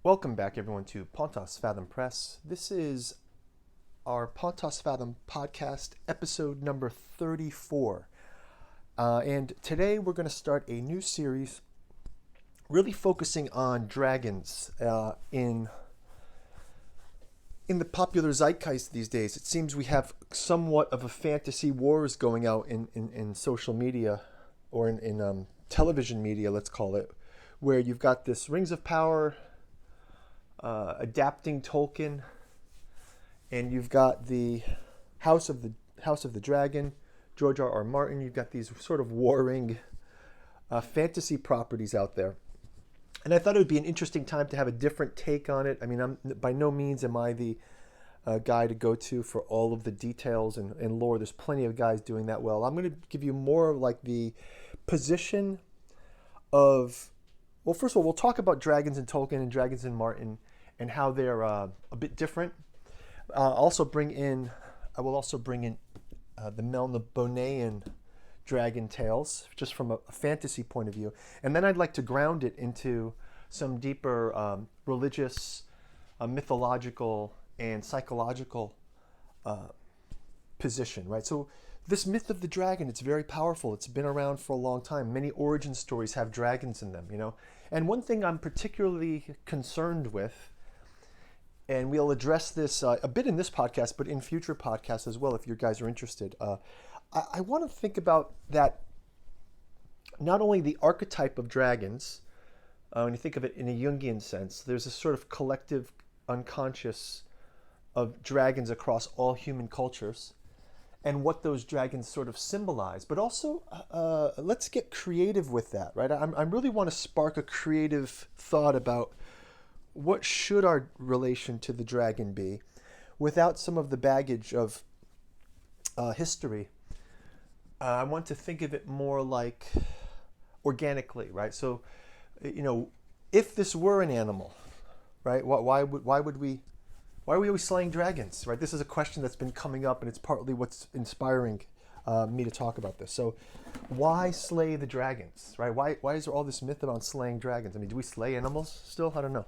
Welcome back, everyone, to Pontos Fathom Press. This is our Pontos Fathom podcast, episode number 34. And today we're going to start a new series really focusing on dragons in the popular zeitgeist these days. It seems we have somewhat of a fantasy wars going out in social media or in television media, let's call it, where you've got this Rings of Power adapting Tolkien, and you've got the House of the Dragon, George R.R. Martin. You've got these sort of warring fantasy properties out there, and I thought it would be an interesting time to have a different take on it. I mean, by no means am I the guy to go to for all of the details and lore. There's plenty of guys doing that well. I'm going to give you more of like the position of, well, first of all, we'll talk about dragons in Tolkien and dragons in Martin and how they're a bit different. I will also bring in the Melnibonéan dragon tales, just from a fantasy point of view. And then I'd like to ground it into some deeper religious, mythological, and psychological position, right? So this myth of the dragon, it's very powerful. It's been around for a long time. Many origin stories have dragons in them, you know. And one thing I'm particularly concerned with, and we'll address this a bit in this podcast, but in future podcasts as well, if you guys are interested. I want to think about that, not only the archetype of dragons, when you think of it in a Jungian sense, there's a sort of collective unconscious of dragons across all human cultures, and what those dragons sort of symbolize. But also, let's get creative with that, right? I really want to spark a creative thought about what should our relation to the dragon be without some of the baggage of history. I want to think of it more like organically, right? So, you know, if this were an animal, right? Why are we always slaying dragons, right? This is a question that's been coming up, and it's partly what's inspiring me to talk about this. So why slay the dragons, right? Why is there all this myth about slaying dragons? I mean, do we slay animals still? I don't know.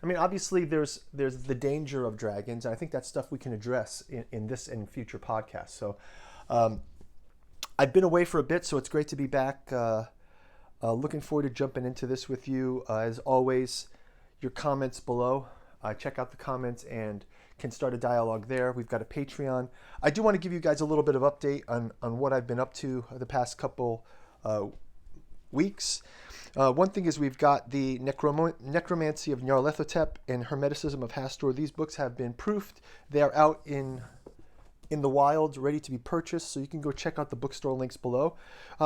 I mean, obviously there's the danger of dragons, and I think that's stuff we can address in this and future podcasts. So I've been away for a bit, so it's great to be back. Looking forward to jumping into this with you. As always, your comments below. Check out the comments and can start a dialogue there. We've got a Patreon. I do want to give you guys a little bit of update on what I've been up to the past couple weeks. One thing is we've got the Necromancy of Nyarlathotep and Hermeticism of Hastur. These books have been proofed. They are out in the wild, ready to be purchased, so you can go check out the bookstore links below.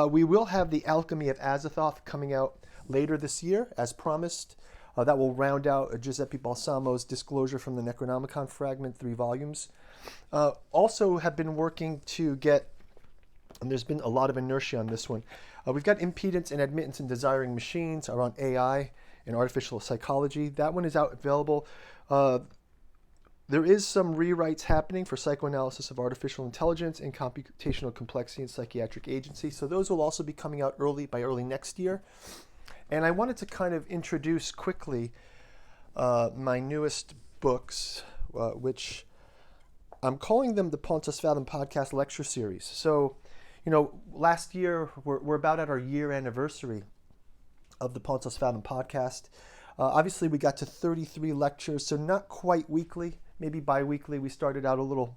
We will have the Alchemy of Azathoth coming out later this year, as promised. That will round out Giuseppe Balsamo's Disclosure from the Necronomicon fragment, 3 volumes. Also have been working to get, and there's been a lot of inertia on this one, we've got Impedance and Admittance in Desiring Machines around AI and artificial psychology. That one is out available. There is some rewrites happening for Psychoanalysis of Artificial Intelligence and Computational Complexity and Psychiatric Agency. So those will also be coming out by early next year. And I wanted to kind of introduce quickly my newest books, which I'm calling them the Pontos Fathom Podcast Lecture Series. So, you know, last year, we're about at our year anniversary of the Pontos Fathom Podcast. Obviously, we got to 33 lectures, so not quite weekly, maybe bi-weekly. We started out a little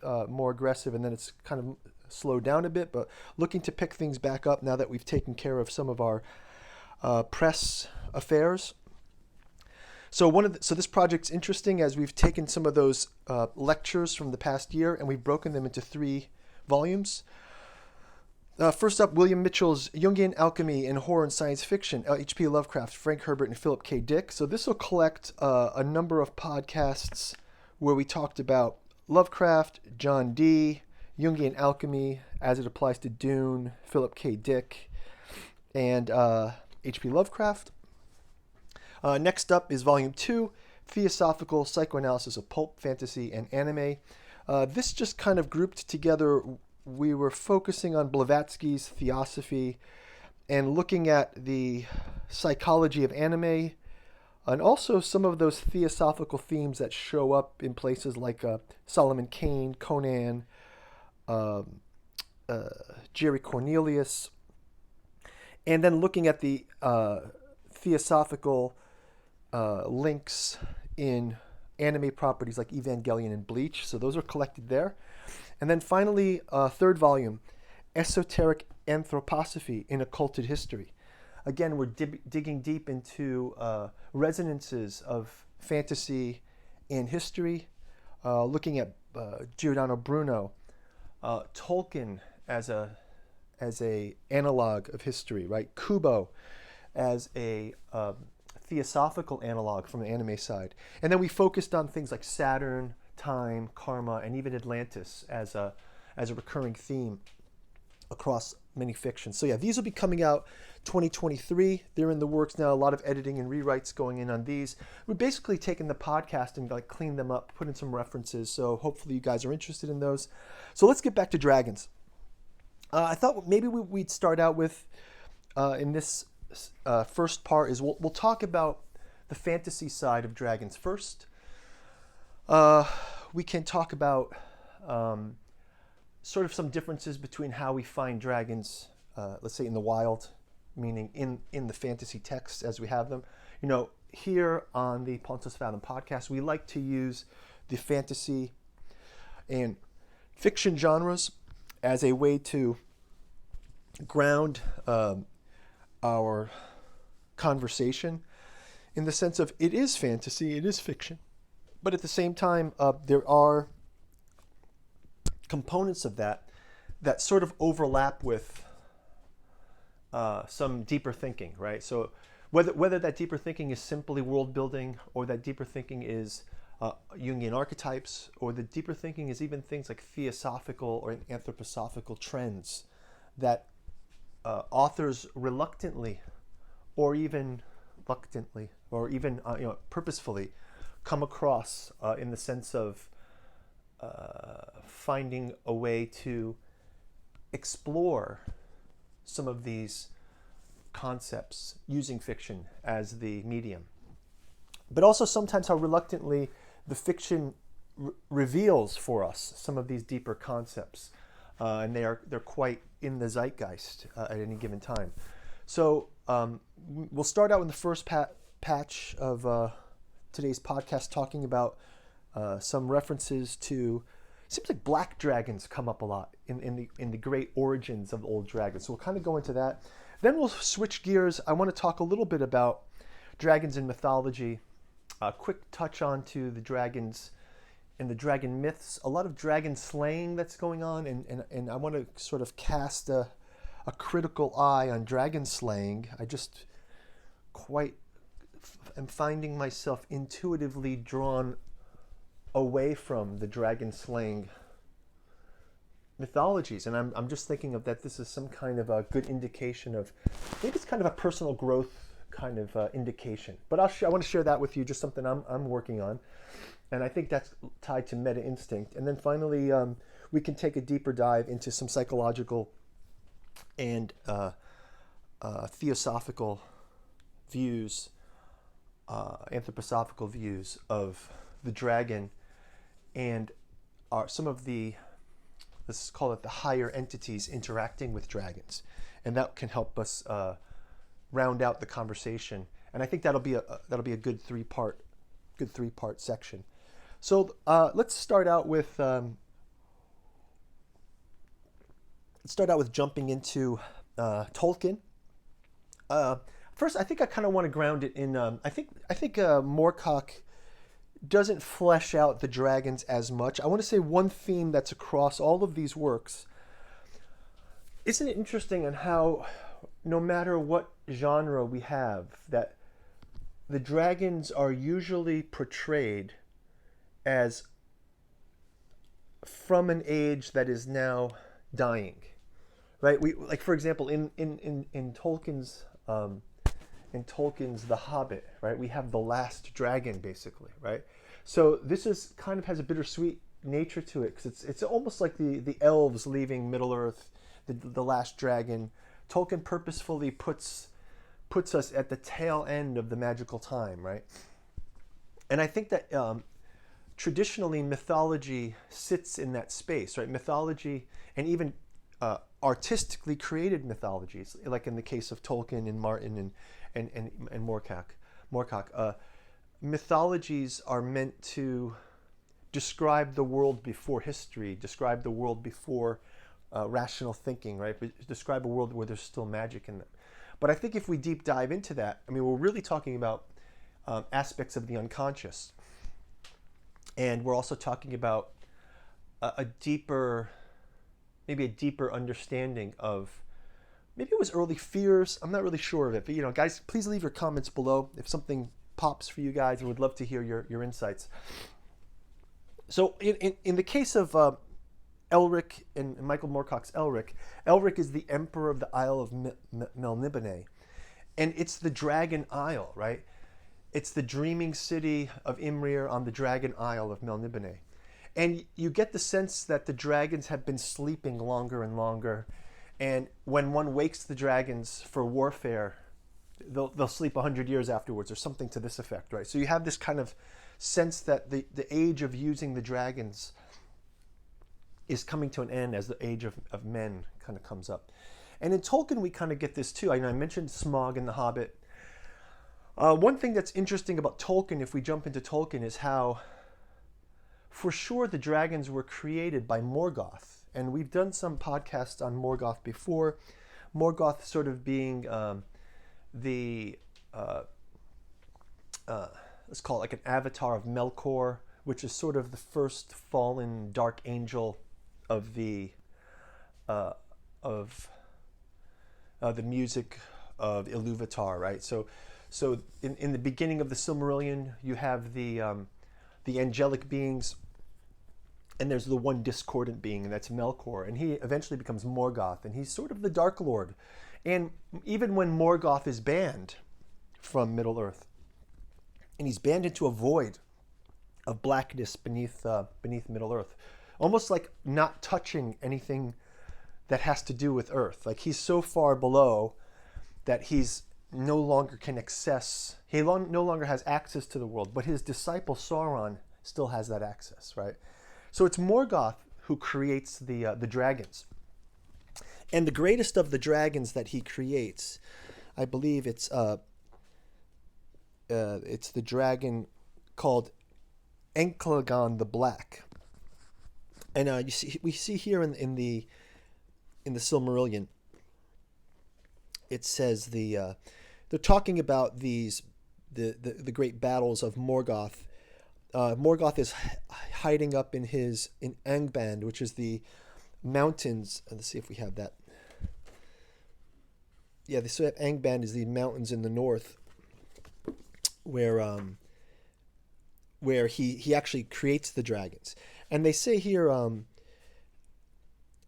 more aggressive, and then it's kind of slowed down a bit, but looking to pick things back up now that we've taken care of some of our press affairs. So this project's interesting, as we've taken some of those lectures from the past year and we've broken them into 3 volumes. First up, William Mitchell's Jungian Alchemy in Horror and Science Fiction, H.P. Lovecraft, Frank Herbert, and Philip K. Dick. So this will collect a number of podcasts where we talked about Lovecraft, John Dee, Jungian Alchemy as it applies to Dune, Philip K. Dick, and H.P. Lovecraft. Next up is Volume 2, Theosophical Psychoanalysis of Pulp, Fantasy, and Anime. This just kind of grouped together. We were focusing on Blavatsky's Theosophy and looking at the psychology of anime, And also some of those theosophical themes that show up in places like Solomon Kane, Conan, um, uh, Jerry Cornelius, and then looking at the theosophical links in anime properties like Evangelion and Bleach. So those are collected there. And then finally, third volume, Esoteric Anthroposophy in Occulted History. Again, we're digging deep into resonances of fantasy and history, looking at Giordano Bruno, Tolkien as a analog of history, right? Kubo as a theosophical analog from the anime side, and then we focused on things like Saturn, time, karma, and even Atlantis as a recurring theme across many fictions. So yeah, these will be coming out 2023. They're in the works now. A lot of editing and rewrites going in on these. We're basically taking the podcast and like clean them up, put in some references. So hopefully you guys are interested in those. So let's get back to dragons. I thought maybe we'd start out with in this first part is we'll talk about the fantasy side of dragons first. We can talk about sort of some differences between how we find dragons, let's say in the wild, meaning in the fantasy texts as we have them. You know, here on the Pontus Fathom podcast, we like to use the fantasy and fiction genres as a way to ground our conversation in the sense of it is fantasy, it is fiction, but at the same time, there are components of that sort of overlap with some deeper thinking, right? So whether that deeper thinking is simply world building, or that deeper thinking is Jungian archetypes, or the deeper thinking is even things like theosophical or anthroposophical trends that authors reluctantly, or even purposefully come across in the sense of finding a way to explore some of these concepts using fiction as the medium. But also sometimes how reluctantly the fiction reveals for us some of these deeper concepts. And they're quite in the zeitgeist at any given time. So we'll start out in the first patch of today's podcast talking about some references to, seems like black dragons come up a lot in the great origins of old dragons. So we'll kind of go into that. Then we'll switch gears. I want to talk a little bit about dragons in mythology. A quick touch on to the dragons and the dragon myths. A lot of dragon slaying that's going on, and I want to sort of cast a critical eye on dragon slaying. I just quite am finding myself intuitively drawn away from the dragon slaying mythologies, and I'm just thinking of that this is some kind of a good indication of, maybe it's kind of a personal growth kind of indication. But I want to share that with you, just something I'm working on, and I think that's tied to meta instinct. And then finally, we can take a deeper dive into some psychological and theosophical views, anthroposophical views of the dragon, and some of the, let's call it the higher entities interacting with dragons, and that can help us round out the conversation. And I think that'll be a good three-part section. So let's start out with jumping into Tolkien. First, I think I kind of want to ground it in. I think Moorcock doesn't flesh out the dragons as much. I want to say one theme that's across all of these works. Isn't it interesting on how, no matter what genre we have, that the dragons are usually portrayed as from an age that is now dying, right? We, like, for example, in Tolkien's The Hobbit, right? We have the last dragon, basically, right? So this is kind of has a bittersweet nature to it, because it's almost like the elves leaving Middle Earth, the last dragon. Tolkien purposefully puts puts us at the tail end of the magical time, right? And I think that traditionally mythology sits in that space, right? Mythology, and even artistically created mythologies, like in the case of Tolkien and Martin and Moorcock. Mythologies are meant to describe the world before history, describe the world before rational thinking, right? But describe a world where there's still magic in them. But I think if we deep dive into that, I mean, we're really talking about aspects of the unconscious. And we're also talking about a deeper, maybe a deeper understanding of, maybe it was early fears. I'm not really sure of it. But, you know, guys, please leave your comments below if something pops for you guys. I would love to hear your insights. So in the case of Elric and Michael Moorcock's Elric is the emperor of the Isle of Melniboné. And it's the Dragon Isle, right? It's the dreaming city of Imrir on the Dragon Isle of Melniboné. And you get the sense that the dragons have been sleeping longer and longer. And when one wakes the dragons for warfare, they'll sleep 100 years afterwards or something to this effect, right? So you have this kind of sense that the age of using the dragons is coming to an end as the age of men kind of comes up. And in Tolkien, we kind of get this too. I mentioned Smaug in The Hobbit. One thing that's interesting about Tolkien, if we jump into Tolkien, is how, for sure, the dragons were created by Morgoth. And we've done some podcasts on Morgoth before. Morgoth sort of being let's call it like an avatar of Melkor, which is sort of the first fallen dark angel of the music of Iluvatar, right? So in the beginning of the Silmarillion, you have the angelic beings, and there's the one discordant being, and that's Melkor, and he eventually becomes Morgoth, and he's sort of the Dark Lord. And even when Morgoth is banned from Middle-earth, and he's banned into a void of blackness beneath Middle-earth, almost like not touching anything that has to do with Earth. Like he's so far below that he's no longer can access, no longer has access to the world, but his disciple Sauron still has that access, right? So it's Morgoth who creates the dragons. And the greatest of the dragons that he creates, I believe it's the dragon called Enclagon the Black. And we see here in the Silmarillion, it says they're talking about the great battles of Morgoth. Morgoth is hiding up in Angband, which is the mountains. Let's see if we have that. Yeah, they say Angband is the mountains in the north, where he actually creates the dragons. And they say here,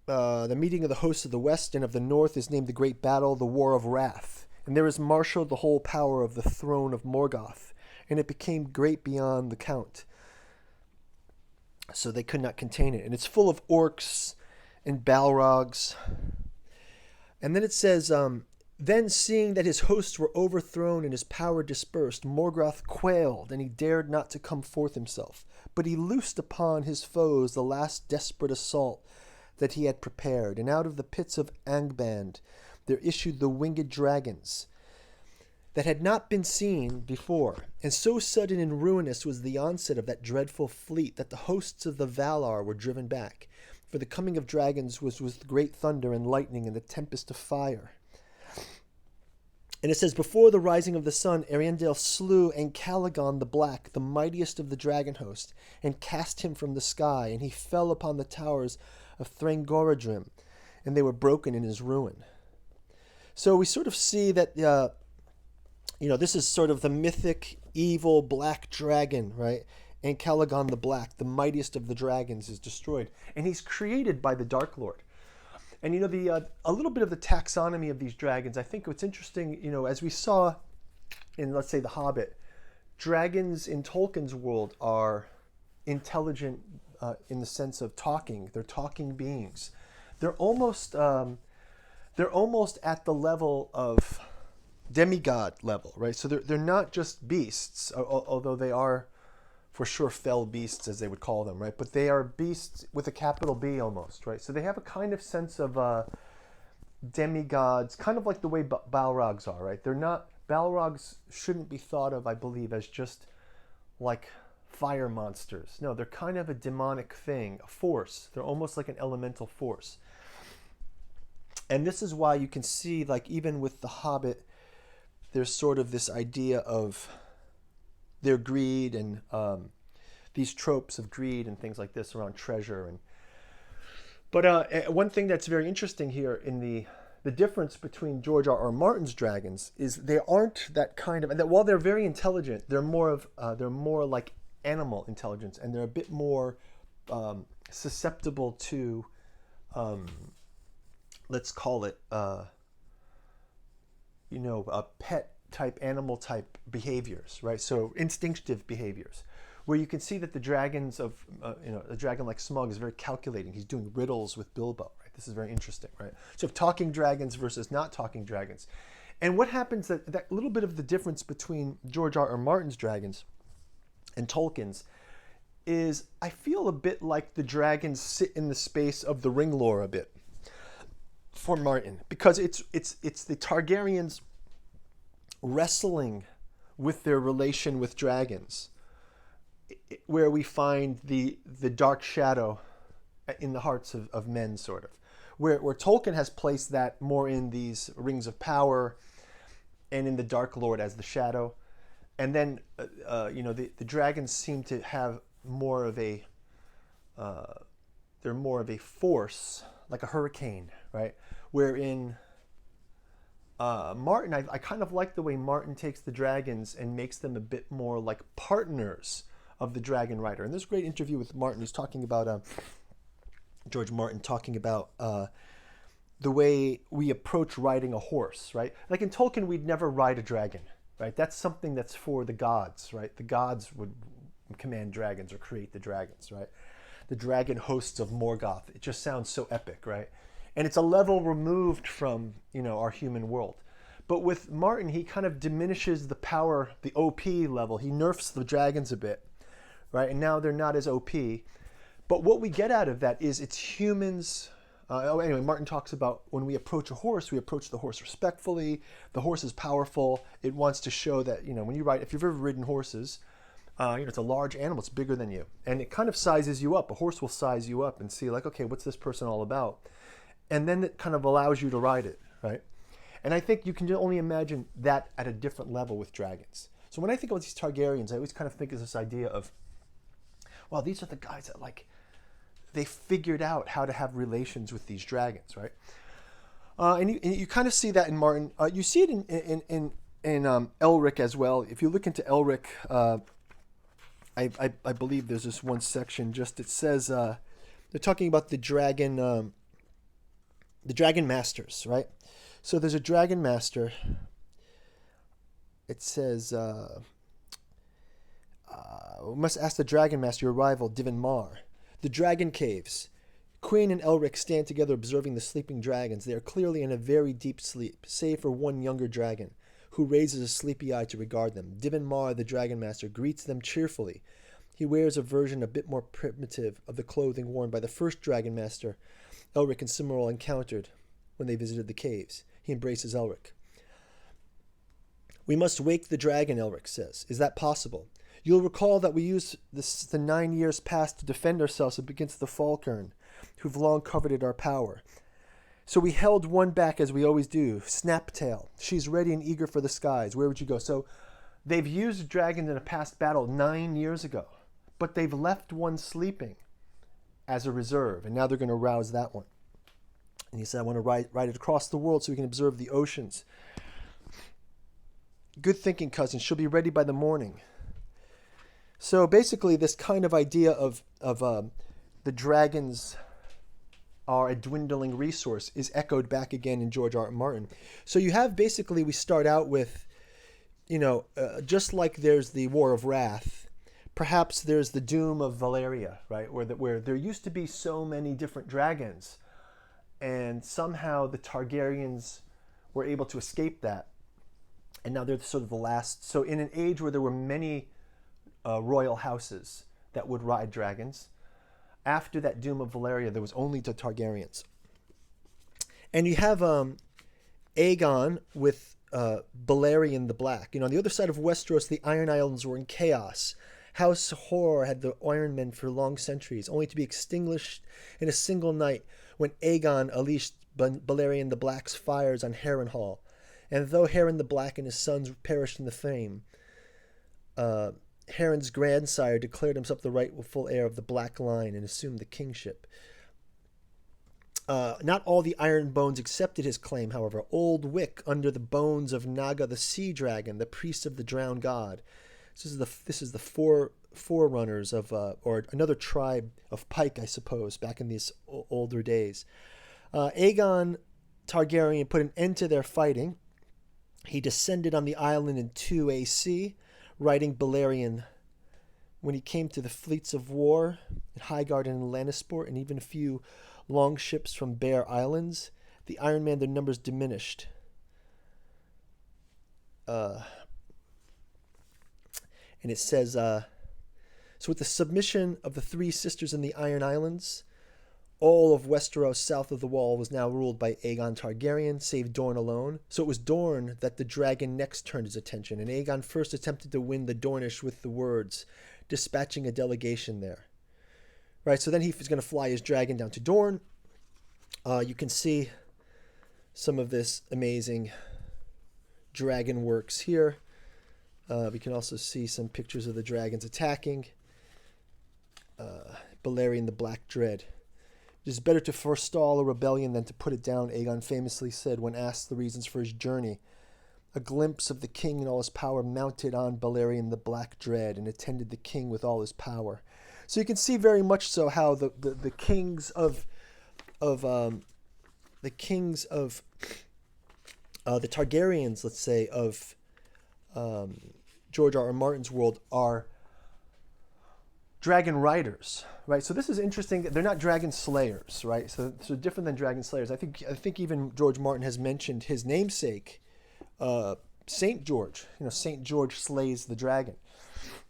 the meeting of the hosts of the west and of the north is named the Great Battle, the War of Wrath. And there is marshaled the whole power of the throne of Morgoth, and it became great beyond the count. So they could not contain it. And it's full of orcs and balrogs. And then it says, then seeing that his hosts were overthrown and his power dispersed, Morgoth quailed, and he dared not to come forth himself. But he loosed upon his foes the last desperate assault that he had prepared. And out of the pits of Angband there issued the winged dragons that had not been seen before. And so sudden and ruinous was the onset of that dreadful fleet that the hosts of the Valar were driven back. For the coming of dragons was with great thunder and lightning and the tempest of fire. And it says, before the rising of the sun, Ariandel slew Encalagon the Black, the mightiest of the dragon host, and cast him from the sky, and he fell upon the towers of Thrangorodrim, and they were broken in his ruin. So we sort of see that, this is sort of the mythic, evil, black dragon, right? Encalagon the Black, the mightiest of the dragons, is destroyed. And he's created by the Dark Lord. And, a little bit of the taxonomy of these dragons, I think what's interesting, as we saw in, let's say, The Hobbit, dragons in Tolkien's world are intelligent in the sense of talking. They're talking beings. They're almost at the level of demigod level, right? So they're not just beasts, although they are for sure fell beasts, as they would call them, right? But they are beasts with a capital B almost, right? So they have a kind of sense of demigods, kind of like the way Balrogs are, right? They're not, Balrogs shouldn't be thought of, I believe, as just like fire monsters. No, they're kind of a demonic thing, a force. They're almost like an elemental force. And this is why you can see, like, even with The Hobbit, there's sort of this idea of their greed and these tropes of greed and things like this around treasure. But one thing that's very interesting here in the difference between George R. R. Martin's dragons is they aren't that kind of, and that while they're very intelligent, they're more like animal intelligence, and they're a bit more susceptible to, let's call it, pet type, animal type behaviors, right? So instinctive behaviors, where you can see that the dragons of, a dragon like Smaug is very calculating. He's doing riddles with Bilbo, right? This is very interesting, right? So talking dragons versus not talking dragons. And what happens, that little bit of the difference between George R. R. Martin's dragons and Tolkien's is, I feel a bit like the dragons sit in the space of the ring lore a bit for Martin, because it's the Targaryens wrestling with their relation with dragons, where we find the dark shadow in the hearts of men, sort of. Where Tolkien has placed that more in these rings of power and in the Dark Lord as the shadow. And then, the dragons seem to have more of a, they're more of a force, like a hurricane, right? Wherein Martin, I kind of like the way Martin takes the dragons and makes them a bit more like partners of the dragon rider. And there's a great interview with Martin. He's talking about, George Martin talking about the way we approach riding a horse, right? Like in Tolkien, we'd never ride a dragon, right? That's something that's for the gods, right? The gods would command dragons or create the dragons, right? The dragon hosts of Morgoth. It just sounds so epic, right? And it's a level removed from, our human world. But with Martin, he kind of diminishes the power, the OP level. He nerfs the dragons a bit, right? And now they're not as OP. But what we get out of that is it's humans. Anyway, Martin talks about when we approach a horse, we approach the horse respectfully. The horse is powerful. It wants to show that, when you ride, if you've ever ridden horses, it's a large animal. It's bigger than you. And it kind of sizes you up. A horse will size you up and see, like, okay, what's this person all about? And then it kind of allows you to ride it, right? And I think you can only imagine that at a different level with dragons. So when I think about these Targaryens, I always kind of think of this idea of, well, these are the guys that, like, they figured out how to have relations with these dragons, right? And you kind of see that in Martin. You see it in Elric as well. If you look into Elric, I believe there's this one section. It says they're talking about the dragon masters, right? So there's a dragon master. It says, we must ask the dragon master your rival, Divin Mar. The dragon caves. Queen and Elric stand together observing the sleeping dragons. They are clearly in a very deep sleep, save for one younger dragon, who raises a sleepy eye to regard them. Divin Mar, the dragon master, greets them cheerfully. He wears a version a bit more primitive of the clothing worn by the first dragon master Elric and Cimmerol encountered when they visited the caves. He embraces Elric. We must wake the dragon, Elric says. Is that possible? You'll recall that we used the 9 years past to defend ourselves against the Falkern, who've long coveted our power. So we held one back as we always do, Snaptail. She's ready and eager for the skies. Where would you go? So they've used dragons in a past battle 9 years ago, but they've left one sleeping as a reserve, and now they're going to rouse that one. And he said, I want to ride it across the world so we can observe the oceans. Good thinking, cousin. She'll be ready by the morning. So basically, this kind of idea of the dragons are a dwindling resource is echoed back again in George R. R. Martin. So you have basically, we start out with, just like there's the War of Wrath, perhaps there's the Doom of Valyria, right? Where there used to be so many different dragons, and somehow the Targaryens were able to escape that And now they're sort of the last. So in an age where there were many royal houses that would ride dragons, after that doom of Valyria, there was only the Targaryens. And you have Aegon with Balerion the Black. On the other side of Westeros, the Iron Islands were in chaos. House Horror had the Iron Men for long centuries, only to be extinguished in a single night when Aegon unleashed Balerion the Black's fires on Harrenhal. And though Harren the Black and his sons perished in the flame, Harren's grandsire declared himself the rightful heir of the Black Line and assumed the kingship. Not all the Iron Bones accepted his claim, however. Old Wick, under the bones of Naga the Sea Dragon, the priest of the drowned god. This is the forerunners of, or another tribe of Pike, I suppose, back in these older days. Aegon Targaryen put an end to their fighting. He descended on the island in 2 AC, riding Balerion. When he came to the fleets of war at Highgarden and Lannisport, and even a few long ships from Bear Islands, the Iron Man, their numbers diminished. And it says, so with the submission of the three sisters in the Iron Islands, all of Westeros south of the Wall was now ruled by Aegon Targaryen, save Dorne alone. So it was Dorne that the dragon next turned his attention, and Aegon first attempted to win the Dornish with the words, dispatching a delegation there. Right, so then he's going to fly his dragon down to Dorne. You can see some of this amazing dragon works here. We can also see some pictures of the dragons attacking. Balerion the Black Dread. It is better to forestall a rebellion than to put it down, Aegon famously said when asked the reasons for his journey. A glimpse of the king in all his power mounted on Balerion the Black Dread and attended the king with all his power. So you can see very much so how the kings of the Targaryens, let's say, of George R.R. Martin's world are dragon riders, right? So this is interesting. They're not dragon slayers, right? So different than dragon slayers. I think even George Martin has mentioned his namesake, Saint George. Saint George slays the dragon.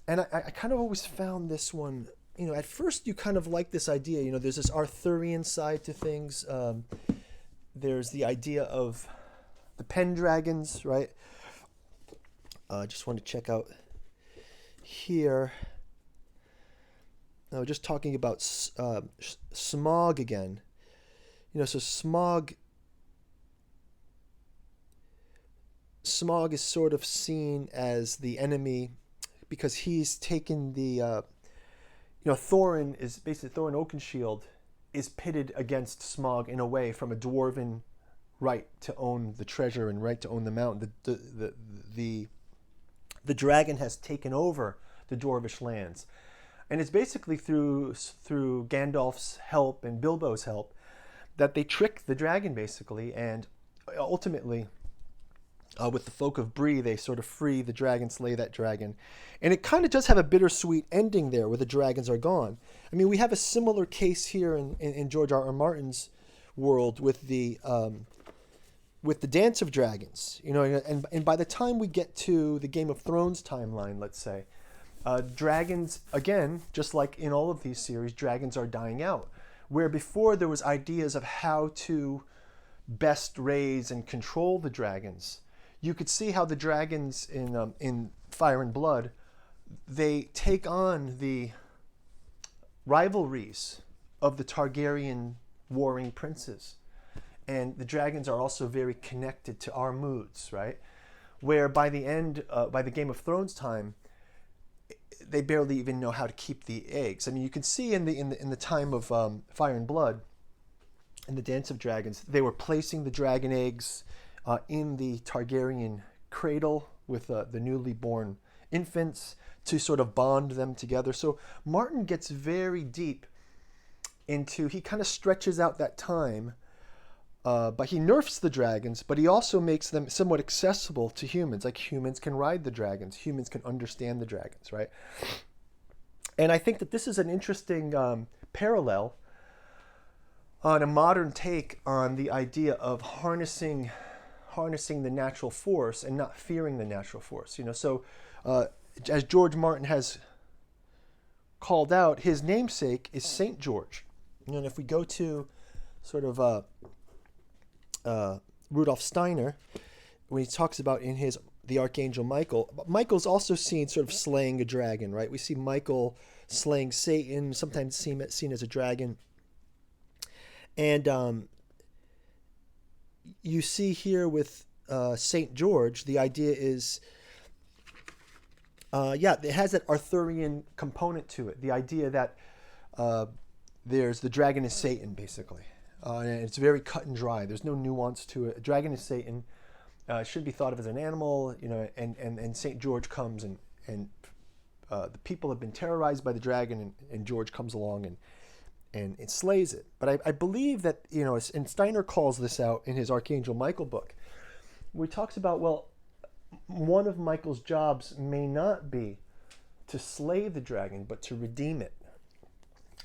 And I kind of always found this one, at first you kind of like this idea, there's this Arthurian side to things. There's the idea of the Pendragons, right? I just want to check out here. Just talking about Smaug again. So Smaug is sort of seen as the enemy because he's taken the, Thorin Oakenshield is pitted against Smaug in a way from a dwarven right to own the treasure and right to own the mountain. The dragon has taken over the dwarvish lands. And it's basically through Gandalf's help and Bilbo's help that they trick the dragon, basically. And ultimately, with the folk of Bree, they sort of free the dragon, slay that dragon. And it kind of does have a bittersweet ending there where the dragons are gone. I mean, we have a similar case here in George R.R. Martin's world with the Dance of Dragons. And by the time we get to the Game of Thrones timeline, let's say, dragons, again, just like in all of these series, dragons are dying out. Where before there was ideas of how to best raise and control the dragons, you could see how the dragons in Fire and Blood, they take on the rivalries of the Targaryen warring princes. And the dragons are also very connected to our moods, right? Where by the end, by the Game of Thrones time, they barely even know how to keep the eggs. I mean, you can see in the time of Fire and Blood, in the Dance of Dragons, they were placing the dragon eggs in the Targaryen cradle with the newly born infants to sort of bond them together. So Martin gets very deep into, he kind of stretches out that time, but he nerfs the dragons, but he also makes them somewhat accessible to humans. Like humans can ride the dragons, humans can understand the dragons, right? And I think that this is an interesting parallel on a modern take on the idea of harnessing harnessing the natural force and not fearing the natural force. So as George Martin has called out, his namesake is Saint George. And if we go to sort of Rudolf Steiner, when he talks about in his the Archangel Michael, Michael's also seen sort of slaying a dragon, right? We see Michael slaying Satan, sometimes seen as a dragon. And you see here with Saint George, the idea is, it has that Arthurian component to it. The idea that there's the dragon is Satan, basically. And it's very cut and dry. There's no nuance to it. A dragon is Satan. It should be thought of as an animal, and Saint George comes and the people have been terrorized by the dragon, and George comes along and it slays it. But I believe that, and Steiner calls this out in his Archangel Michael book, where he talks about, well, one of Michael's jobs may not be to slay the dragon, but to redeem it.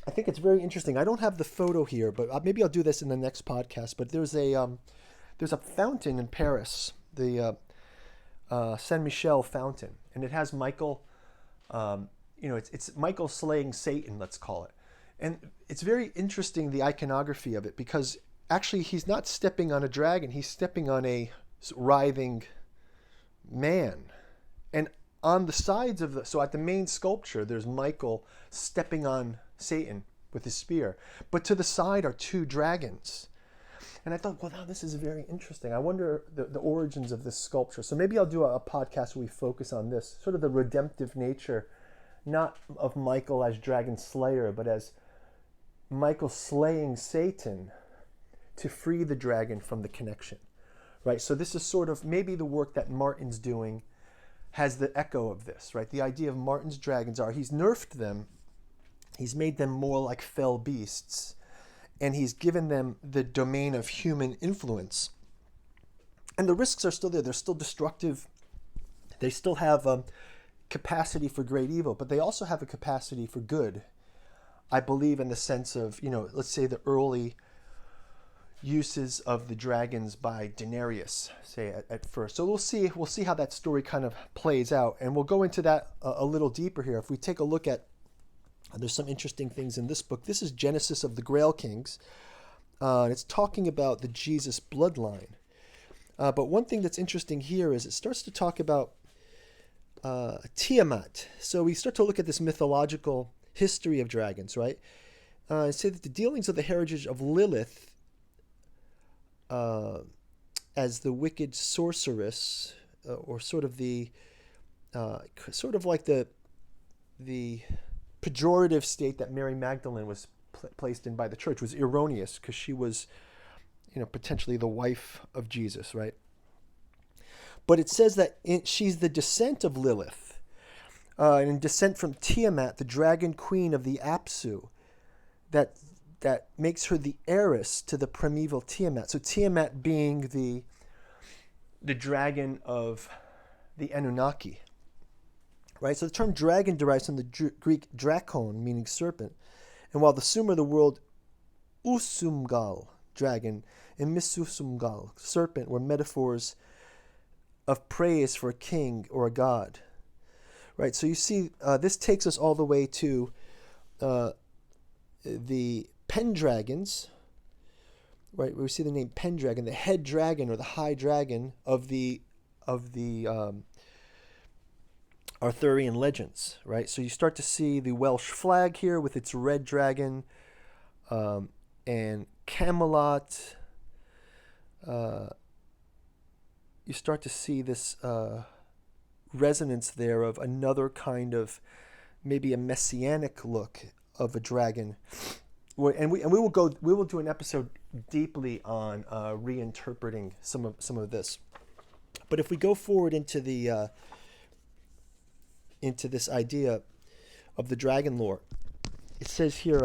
I think it's very interesting. I don't have the photo here, but maybe I'll do this in the next podcast. But there's a fountain in Paris, the Saint Michel fountain, and it has Michael. It's Michael slaying Satan, let's call it. And it's very interesting, the iconography of it, because actually he's not stepping on a dragon, he's stepping on a writhing man. And on the sides so at the main sculpture, there's Michael stepping on Satan with his spear. But to the side are two dragons. And I thought, well, now this is very interesting. I wonder the origins of this sculpture. So maybe I'll do a podcast where we focus on this, sort of the redemptive nature, not of Michael as dragon slayer, but as Michael slaying Satan to free the dragon from the connection, right? So this is sort of maybe the work that Martin's doing has the echo of this, right? The idea of Martin's dragons are he's nerfed them, he's made them more like fell beasts, and he's given them the domain of human influence. And the risks are still there. They're still destructive. They still have capacity for great evil, but they also have a capacity for good. I believe in the sense of, let's say the early uses of the dragons by Daenerys, say at first. So we'll see how that story kind of plays out, and we'll go into that a little deeper here. If we take a look at, there's some interesting things in this book. This is Genesis of the Grail Kings, and it's talking about the Jesus bloodline. But one thing that's interesting here is it starts to talk about Tiamat. So we start to look at this mythological history of dragons, right? And say that the dealings of the heritage of Lilith as the wicked sorceress, or sort of like the pejorative state that Mary Magdalene was placed in by the church, was erroneous, because she was, potentially the wife of Jesus, right? But it says that she's the descent of Lilith, and in descent from Tiamat, the dragon queen of the Apsu, that makes her the heiress to the primeval Tiamat. So Tiamat being the dragon of the Anunnaki, right? So the term dragon derives from the Greek drakon, meaning serpent. And while the Sumer, the world Usumgal, dragon, and Misusumgal, serpent, were metaphors of praise for a king or a god, right? So you see, this takes us all the way to the Pendragons, right? We see the name Pendragon, the head dragon or the high dragon of the Arthurian legends, right? So you start to see the Welsh flag here with its red dragon, and Camelot. You start to see this resonance there of another kind of maybe a messianic look of a dragon. And we will do an episode deeply on reinterpreting some of this. But if we go forward into this idea of the dragon lore, it says here,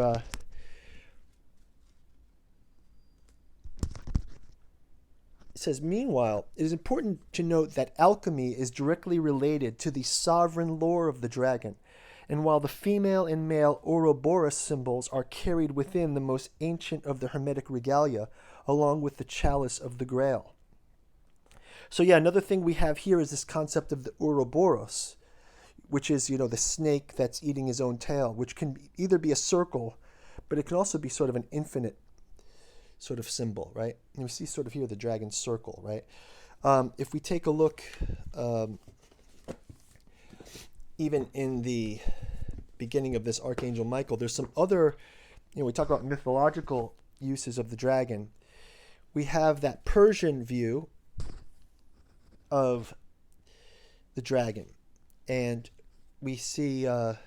it says, meanwhile, it is important to note that alchemy is directly related to the sovereign lore of the dragon, and while the female and male Ouroboros symbols are carried within the most ancient of the Hermetic regalia, along with the chalice of the Grail. So yeah, another thing we have here is this concept of the Ouroboros, which is, the snake that's eating his own tail, which can either be a circle, but it can also be sort of an infinite sort of symbol, right? And we see sort of here the dragon circle, right? If we take a look, even in the beginning of this Archangel Michael, there's some other, we talk about mythological uses of the dragon. We have that Persian view of the dragon, and we see an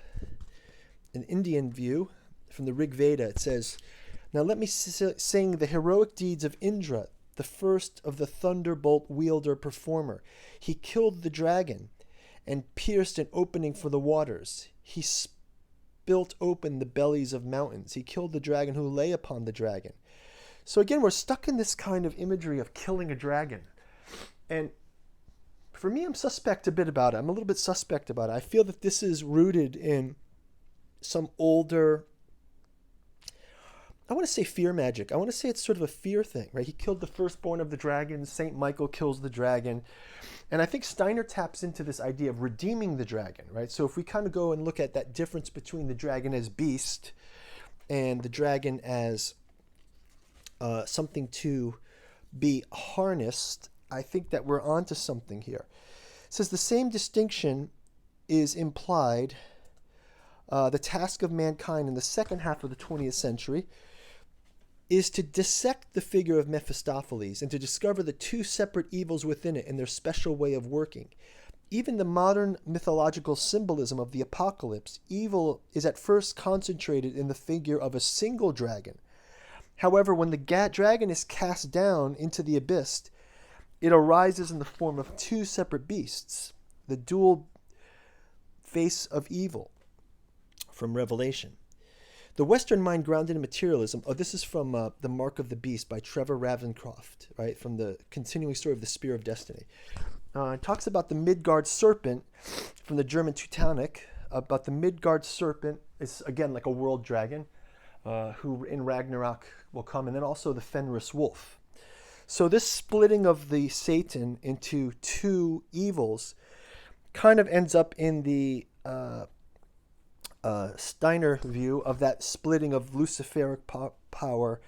Indian view from the Rig Veda. It says, "Now let me sing the heroic deeds of Indra, the first of the thunderbolt wielder performer. He killed the dragon and pierced an opening for the waters. He spilt open the bellies of mountains. He killed the dragon who lay upon the dragon." So again, we're stuck in this kind of imagery of killing a dragon. And for me, I'm suspect a bit about it. I'm a little bit suspect about it. I feel that this is rooted in some older, I want to say fear magic. I want to say it's sort of a fear thing, right? He killed the firstborn of the dragon. Saint Michael kills the dragon. And I think Steiner taps into this idea of redeeming the dragon, right? So if we kind of go and look at that difference between the dragon as beast and the dragon as something to be harnessed, I think that we're onto something here. It says the same distinction is implied. The task of mankind in the second half of the 20th century is to dissect the figure of Mephistopheles and to discover the two separate evils within it and their special way of working. Even the modern mythological symbolism of the apocalypse, evil is at first concentrated in the figure of a single dragon. However, when the dragon is cast down into the abyss, it arises in the form of two separate beasts, the dual face of evil, from Revelation. The Western mind grounded in materialism. Oh, this is from The Mark of the Beast by Trevor Ravenscroft, right? From the continuing story of the Spear of Destiny. It talks about the Midgard serpent from the German Teutonic. About the Midgard serpent is, again, like a world dragon who in Ragnarok will come. And then also the Fenris wolf. So this splitting of the Satan into two evils kind of ends up in the Steiner view of that splitting of Luciferic power,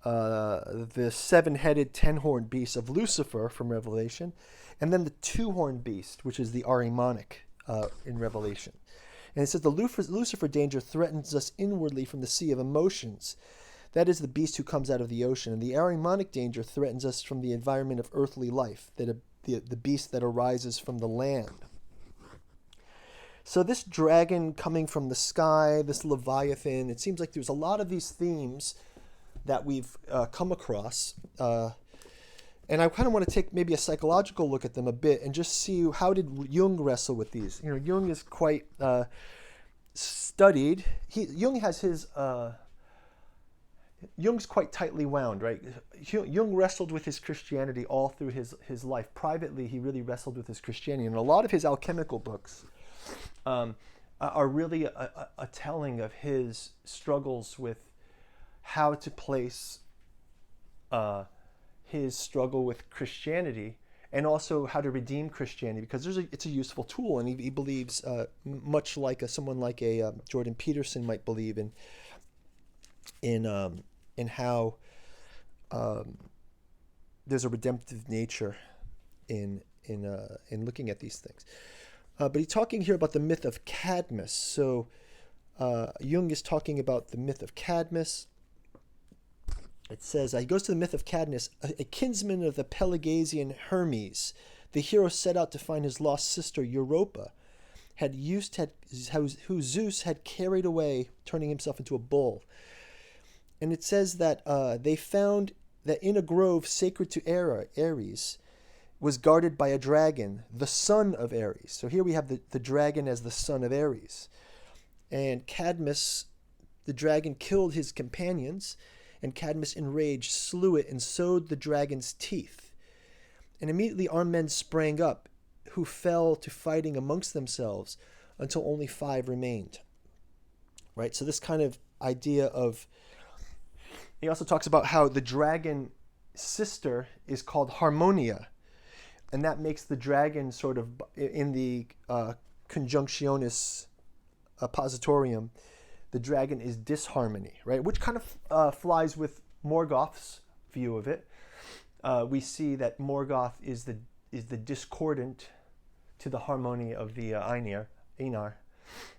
the seven-headed, ten-horned beast of Lucifer from Revelation, and then the two-horned beast, which is the Ahrimanic in Revelation. And it says the Lucifer danger threatens us inwardly from the sea of emotions. That is the beast who comes out of the ocean. And the Ahrimanic danger threatens us from the environment of earthly life, the beast that arises from the land. So this dragon coming from the sky, this Leviathan, it seems like there's a lot of these themes that we've come across. And I kind of want to take maybe a psychological look at them a bit and just see how did Jung wrestle with these. Jung is quite studied. Jung has his... Jung's quite tightly wound, right? Jung wrestled with his Christianity all through his life. Privately, he really wrestled with his Christianity. And a lot of his alchemical books are really a telling of his struggles with how to place his struggle with Christianity and also how to redeem Christianity, because it's a useful tool, and he believes much like someone like a Jordan Peterson might believe in how there's a redemptive nature in looking at these things. But he's talking here about the myth of Cadmus. So Jung is talking about the myth of Cadmus. It says, he goes to the myth of Cadmus, a kinsman of the Pelagasian Hermes. The hero set out to find his lost sister Europa, who Zeus had carried away, turning himself into a bull. And it says that they found that in a grove sacred to Ares was guarded by a dragon, the son of Ares. So here we have the dragon as the son of Ares. And Cadmus, the dragon, killed his companions, and Cadmus, enraged, slew it and sowed the dragon's teeth. And immediately armed men sprang up, who fell to fighting amongst themselves until only 5 remained. Right? So this kind of idea of... He also talks about how the dragon sister is called Harmonia. and that makes the dragon sort of in the conjunctionis positorium. The dragon is disharmony, right? Which kind of flies with Morgoth's view of it. We see that Morgoth is the discordant to the harmony of the Einar.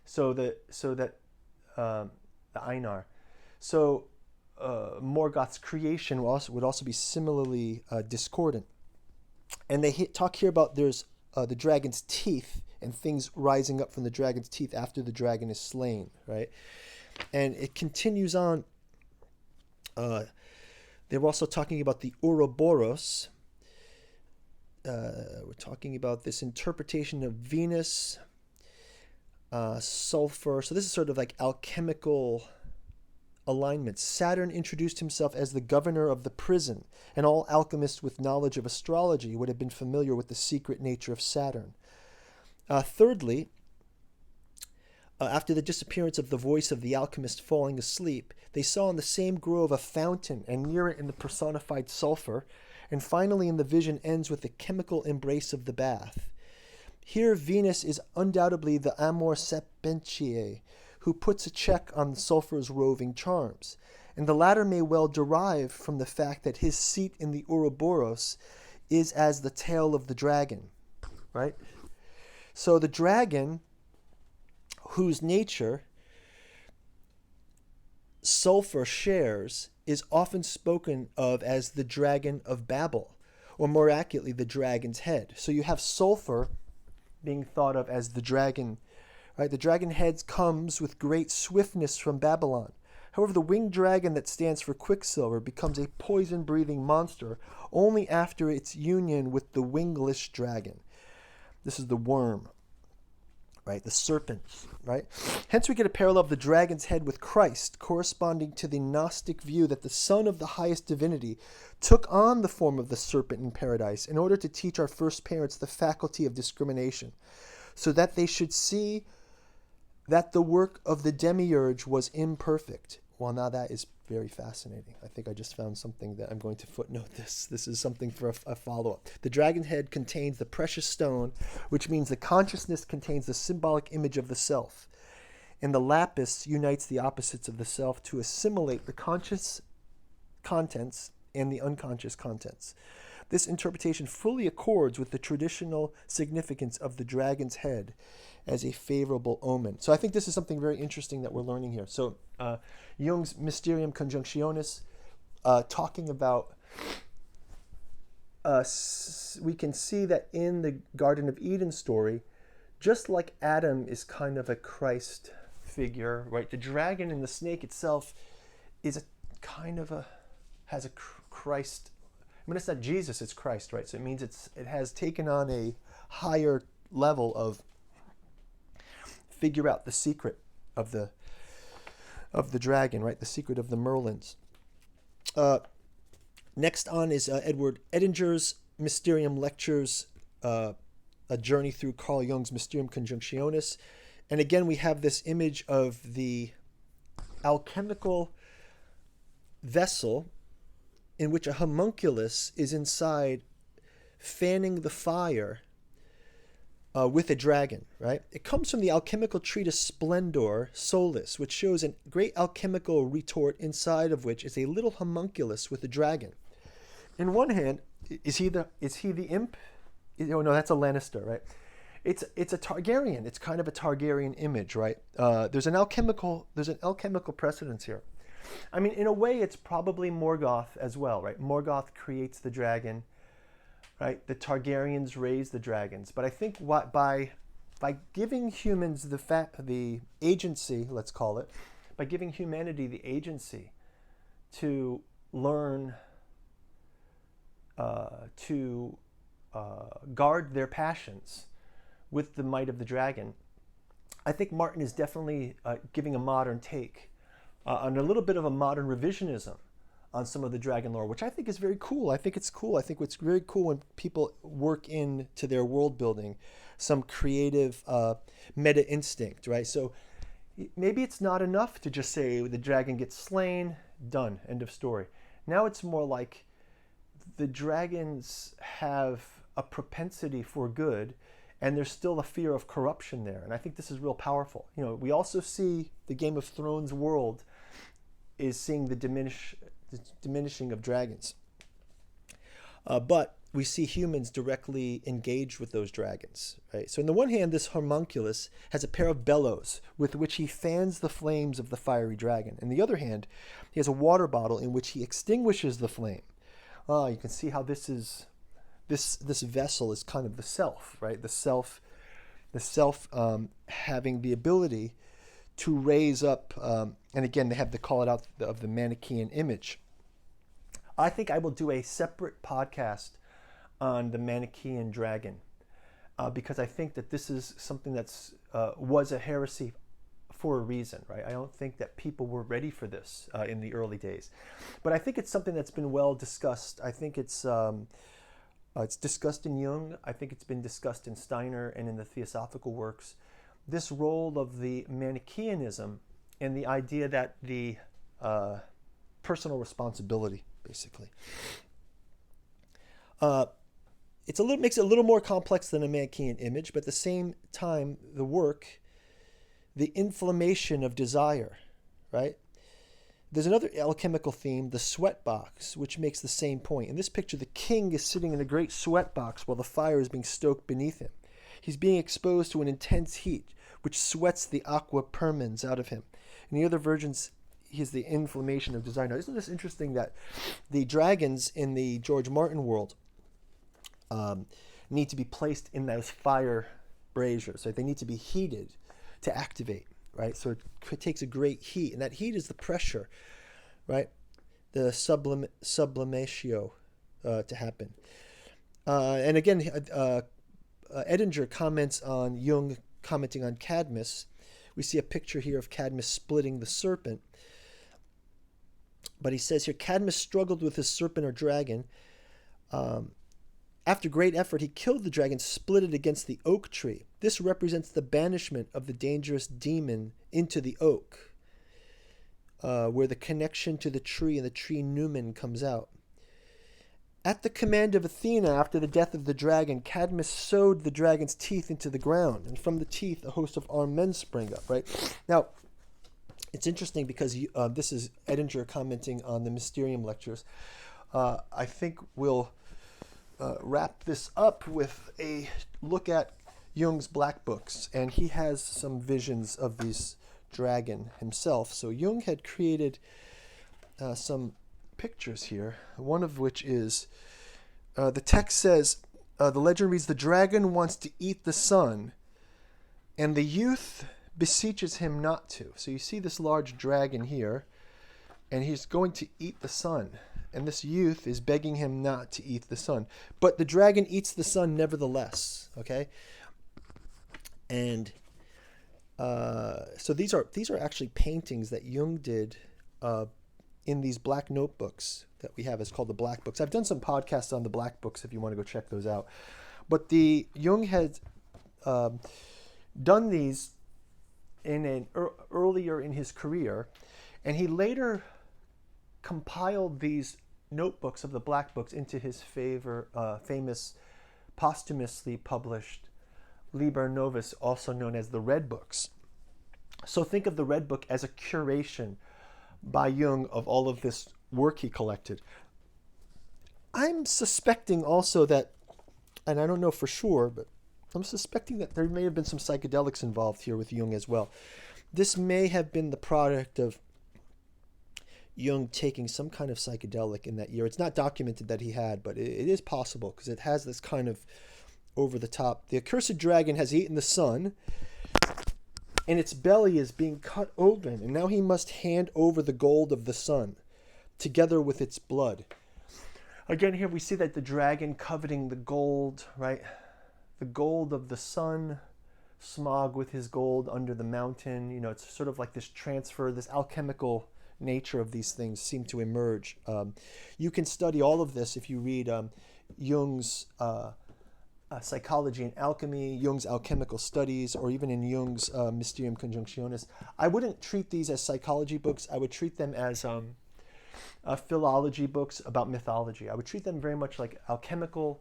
So the Einar. So Morgoth's creation would also be similarly discordant. And they talk here about there's the dragon's teeth and things rising up from the dragon's teeth after the dragon is slain, right? And it continues on. They were also talking about the Ouroboros. We're talking about this interpretation of Venus, sulfur. So this is sort of like alchemical alignments. Saturn introduced himself as the governor of the prison, and all alchemists with knowledge of astrology would have been familiar with the secret nature of Saturn. Thirdly, after the disappearance of the voice of the alchemist falling asleep, they saw in the same grove a fountain, and near it in the personified sulfur, and finally in the vision ends with the chemical embrace of the bath. Here Venus is undoubtedly the amor sapentiae, who puts a check on the sulfur's roving charms, and the latter may well derive from the fact that his seat in the Ouroboros is as the tail of the dragon, right? So the dragon, whose nature sulfur shares, is often spoken of as the dragon of Babel, or more accurately, the dragon's head. So you have sulfur being thought of as the dragon, right? The dragon head comes with great swiftness from Babylon. However, the winged dragon that stands for Quicksilver becomes a poison-breathing monster only after its union with the wingless dragon. This is the worm, right? The serpent, right? Hence we get a parallel of the dragon's head with Christ, corresponding to the Gnostic view that the Son of the highest divinity took on the form of the serpent in paradise in order to teach our first parents the faculty of discrimination, so that they should see that the work of the demiurge was imperfect. Well, now that is very fascinating. I think I just found something that I'm going to footnote this. This is something for a follow-up. The dragon's head contains the precious stone, which means the consciousness contains the symbolic image of the self. And the lapis unites the opposites of the self to assimilate the conscious contents and the unconscious contents. This interpretation fully accords with the traditional significance of the dragon's head as a favorable omen. So I think this is something very interesting that we're learning here. So Jung's Mysterium Conjunctionis, talking about, we can see that in the Garden of Eden story, just like Adam is kind of a Christ figure, right? The dragon and the snake itself is has a Christ. When it's not Jesus, it's Christ, right? So it means it has taken on a higher level of figure out the secret of the dragon, right? The secret of the Merlins. Next on is Edward Edinger's Mysterium Lectures, a journey through Carl Jung's Mysterium Conjunctionis. And again, we have this image of the alchemical vessel in which a homunculus is inside fanning the fire with a dragon, right? It comes from the alchemical treatise Splendor Solis, which shows a great alchemical retort inside of which is a little homunculus with a dragon. In one hand, is he the imp? Oh no, that's a Lannister, right? It's a Targaryen. It's kind of a Targaryen image, right? There's an alchemical precedence here. I mean, in a way, it's probably Morgoth as well, right? Morgoth creates the dragon, right? The Targaryens raise the dragons. But I think by giving humans the agency, let's call it, by giving humanity the agency to learn to guard their passions with the might of the dragon, I think Martin is definitely giving a modern take on a little bit of a modern revisionism on some of the dragon lore, which I think is very cool. I think it's cool. I think it's very cool when people work into their world building some creative meta instinct, right? So maybe it's not enough to just say the dragon gets slain, done, end of story. Now it's more like the dragons have a propensity for good, and there's still a fear of corruption there. And I think this is real powerful. You know, we also see the Game of Thrones world is seeing the diminishing of dragons. But we see humans directly engaged with those dragons, right? So on the one hand, this homunculus has a pair of bellows with which he fans the flames of the fiery dragon. On the other hand, he has a water bottle in which he extinguishes the flame. You can see how this vessel is kind of the self, right? The self having the ability to raise up, and again, they have to call it out of the Manichaean image. I think I will do a separate podcast on the Manichaean dragon, because I think that this is something that's was a heresy for a reason, right? I don't think that people were ready for this in the early days, but I think it's something that's been well discussed. I think it's discussed in Jung. I think it's been discussed in Steiner and in the Theosophical works. This role of the Manichaeanism and the idea that the personal responsibility, basically. Makes it a little more complex than a Manichaean image, but at the same time, the work, the inflammation of desire, right? There's another alchemical theme, the sweat box, which makes the same point. In this picture, the king is sitting in a great sweat box while the fire is being stoked beneath him. He's being exposed to an intense heat, which sweats the aqua permens out of him. In the other versions, he has the inflammation of desire. Now, isn't this interesting that the dragons in the George Martin world need to be placed in those fire braziers, right? They need to be heated to activate, right? So it takes a great heat, and that heat is the pressure, right? The sublimatio to happen. And again, Edinger comments on Jung commenting on Cadmus. We see a picture here of Cadmus splitting the serpent. But he says here, Cadmus struggled with his serpent or dragon. After great effort, he killed the dragon, split it against the oak tree. This represents the banishment of the dangerous demon into the oak, where the connection to the tree and the tree numen comes out. At the command of Athena, after the death of the dragon, Cadmus sewed the dragon's teeth into the ground, and from the teeth a host of armed men sprang up, right? Now, it's interesting because this is Edinger commenting on the Mysterium lectures. I think we'll wrap this up with a look at Jung's black books, and he has some visions of this dragon himself. So Jung had created some pictures here, one of which is, the text says, the legend reads, the dragon wants to eat the sun, and the youth beseeches him not to. So you see this large dragon here, and he's going to eat the sun. And this youth is begging him not to eat the sun. But the dragon eats the sun nevertheless, okay? And so these are actually paintings that Jung did in these black notebooks that we have. It's called the Black Books. I've done some podcasts on the Black Books if you want to go check those out. But Jung had done these earlier in his career, and he later compiled these notebooks of the Black Books into his famous posthumously published Liber Novus, also known as the Red Books. So think of the Red Book as a curation by Jung of all of this work he collected. I'm suspecting also that, and I don't know for sure, but I'm suspecting that there may have been some psychedelics involved here with Jung as well. This may have been the product of Jung taking some kind of psychedelic in that year. It's not documented that he had, but it is possible because it has this kind of over the top. The accursed dragon has eaten the sun, and its belly is being cut open, and now he must hand over the gold of the sun, together with its blood. Again, here we see that the dragon coveting the gold, right? The gold of the sun, Smog with his gold under the mountain. You know, it's sort of like this transfer, this alchemical nature of these things seem to emerge. You can study all of this if you read Jung's Psychology and Alchemy, Jung's Alchemical Studies, or even in Jung's Mysterium Conjunctionis. I wouldn't treat these as psychology books. I would treat them as philology books about mythology. I would treat them very much like alchemical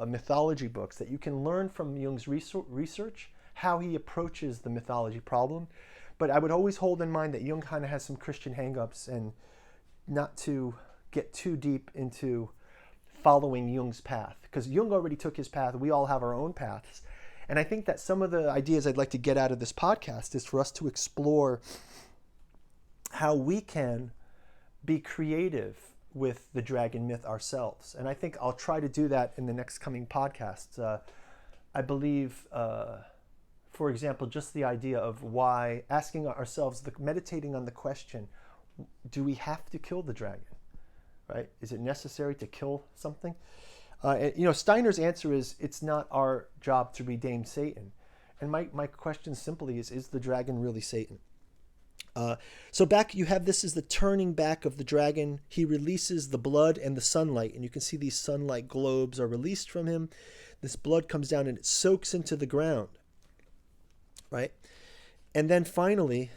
mythology books that you can learn from Jung's research how he approaches the mythology problem. But I would always hold in mind that Jung kind of has some Christian hang-ups, and not to get too deep into following Jung's path, because Jung already took his path. We all have our own paths. And I think that some of the ideas I'd like to get out of this podcast is for us to explore how we can be creative with the dragon myth ourselves. And I think I'll try to do that in the next coming podcasts. I believe, for example, just the idea of why, asking ourselves, meditating on the question, do we have to kill the dragon? Right? Is it necessary to kill something? Steiner's answer is, it's not our job to redeem Satan. And my question simply is the dragon really Satan? So back, you have, this is the turning back of the dragon. He releases the blood and the sunlight, and you can see these sunlight globes are released from him. This blood comes down and it soaks into the ground, right? And then finally,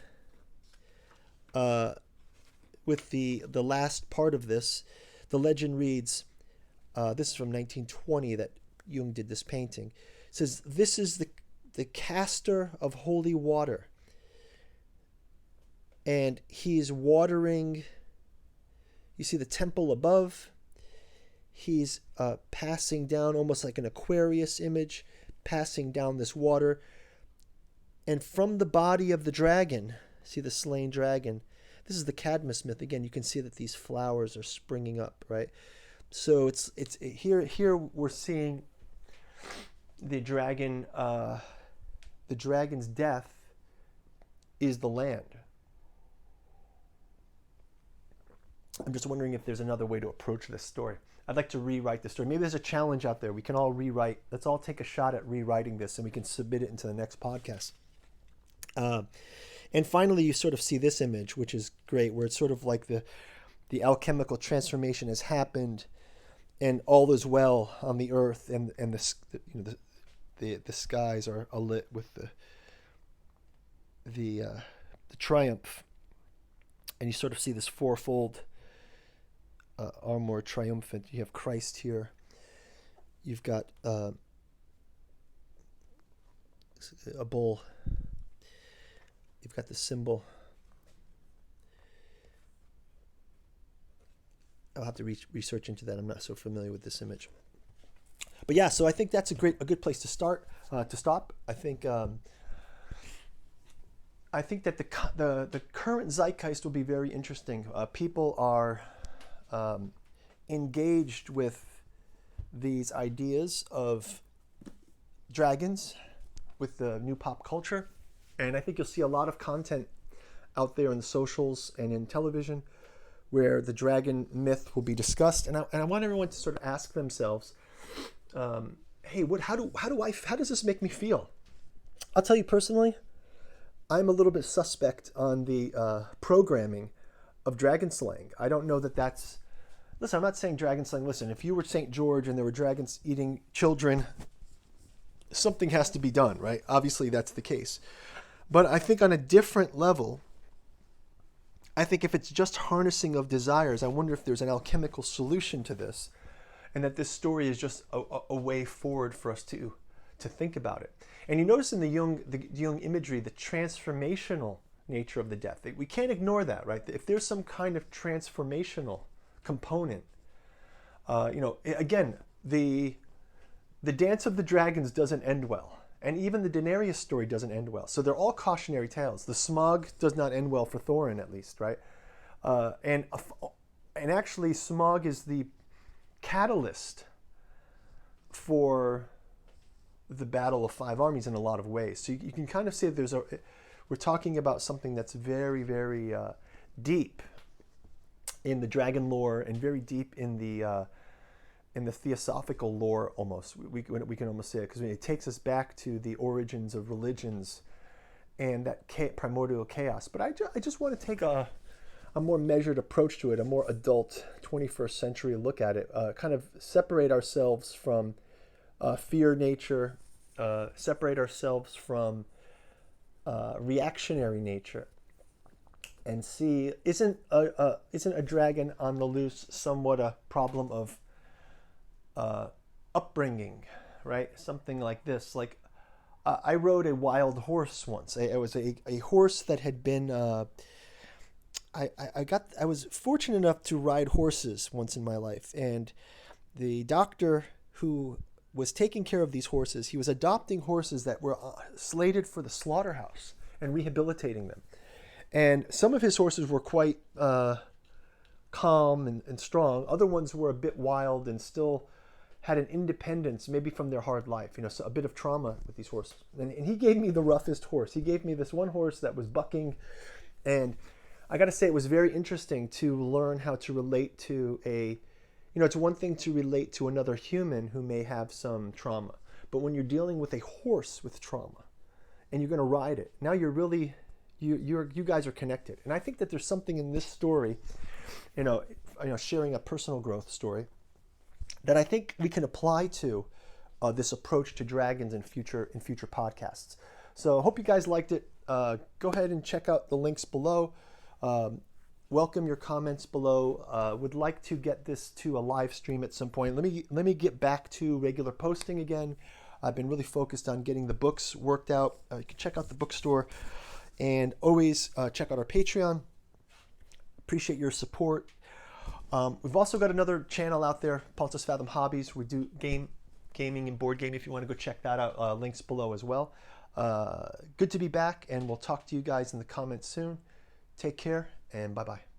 with the last part of this, the legend reads, this is from 1920 that Jung did this painting. It says, this is the caster of holy water. And he's watering, you see the temple above. He's passing down, almost like an Aquarius image, passing down this water. And from the body of the dragon, see the slain dragon, this is the Cadmus myth. Again, you can see that these flowers are springing up, right? So it's here we're seeing the dragon. The dragon's death is the land. I'm just wondering if there's another way to approach this story. I'd like to rewrite the story. Maybe there's a challenge out there. We can all rewrite. Let's all take a shot at rewriting this, and we can submit it into the next podcast. And finally, you sort of see this image, which is great, where it's sort of like the alchemical transformation has happened, and all is well on the earth, and the skies are lit with the triumph, and you sort of see this fourfold armor triumphant. You have Christ here. You've got a bull. You've got the symbol. I'll have to research into that. I'm not so familiar with this image. But yeah, so I think that's a good place to start, to stop. I think that the current zeitgeist will be very interesting. People are engaged with these ideas of dragons with the new pop culture. And I think you'll see a lot of content out there in the socials and in television where the dragon myth will be discussed. And I want everyone to sort of ask themselves, hey, how does this make me feel? I'll tell you personally, I'm a little bit suspect on the programming of dragon slaying. I don't know that that's... Listen, I'm not saying dragon slaying. Listen, if you were St. George and there were dragons eating children, something has to be done, right? Obviously, that's the case. But I think on a different level, I think if it's just harnessing of desires, I wonder if there's an alchemical solution to this, and that this story is just a way forward for us to think about it. And you notice in the Jung imagery, the transformational nature of the death. We can't ignore that, right? If there's some kind of transformational component, again, the Dance of the Dragons doesn't end well. And even the Daenerys story doesn't end well. So they're all cautionary tales. The Smog does not end well for Thorin, at least, right? And actually, Smog is the catalyst for the Battle of Five Armies in a lot of ways. So you can kind of say that we're talking about something that's very, very deep in the dragon lore and very deep in the theosophical lore, almost. We can almost say it, because it takes us back to the origins of religions and that primordial chaos. But I just want to take a more measured approach to it, a more adult 21st century look at it, kind of separate ourselves from fear nature, separate ourselves from reactionary nature, and see, isn't a dragon on the loose somewhat a problem of upbringing, right? Something like this. Like I rode a wild horse once. It was a horse that had been. I was fortunate enough to ride horses once in my life, and the doctor who was taking care of these horses, he was adopting horses that were slated for the slaughterhouse and rehabilitating them. And some of his horses were quite calm and strong. Other ones were a bit wild and still had an independence, maybe from their hard life, so a bit of trauma with these horses. And he gave me the roughest horse. He gave me this one horse that was bucking, and I got to say, it was very interesting to learn how to relate to it's one thing to relate to another human who may have some trauma, but when you're dealing with a horse with trauma and you're going to ride it, now you're really, you guys are connected. And I think that there's something in this story, sharing a personal growth story, that I think we can apply to this approach to dragons in future podcasts. So I hope you guys liked it. Go ahead and check out the links below. Welcome your comments below. Would like to get this to a live stream at some point. Let me get back to regular posting again. I've been really focused on getting the books worked out. You can check out the bookstore, and always check out our Patreon. Appreciate your support. We've also got another channel out there, Pontus Fathom Hobbies. We do gaming and board gaming. If you want to go check that out, links below as well. Good to be back, and we'll talk to you guys in the comments soon. Take care, and bye-bye.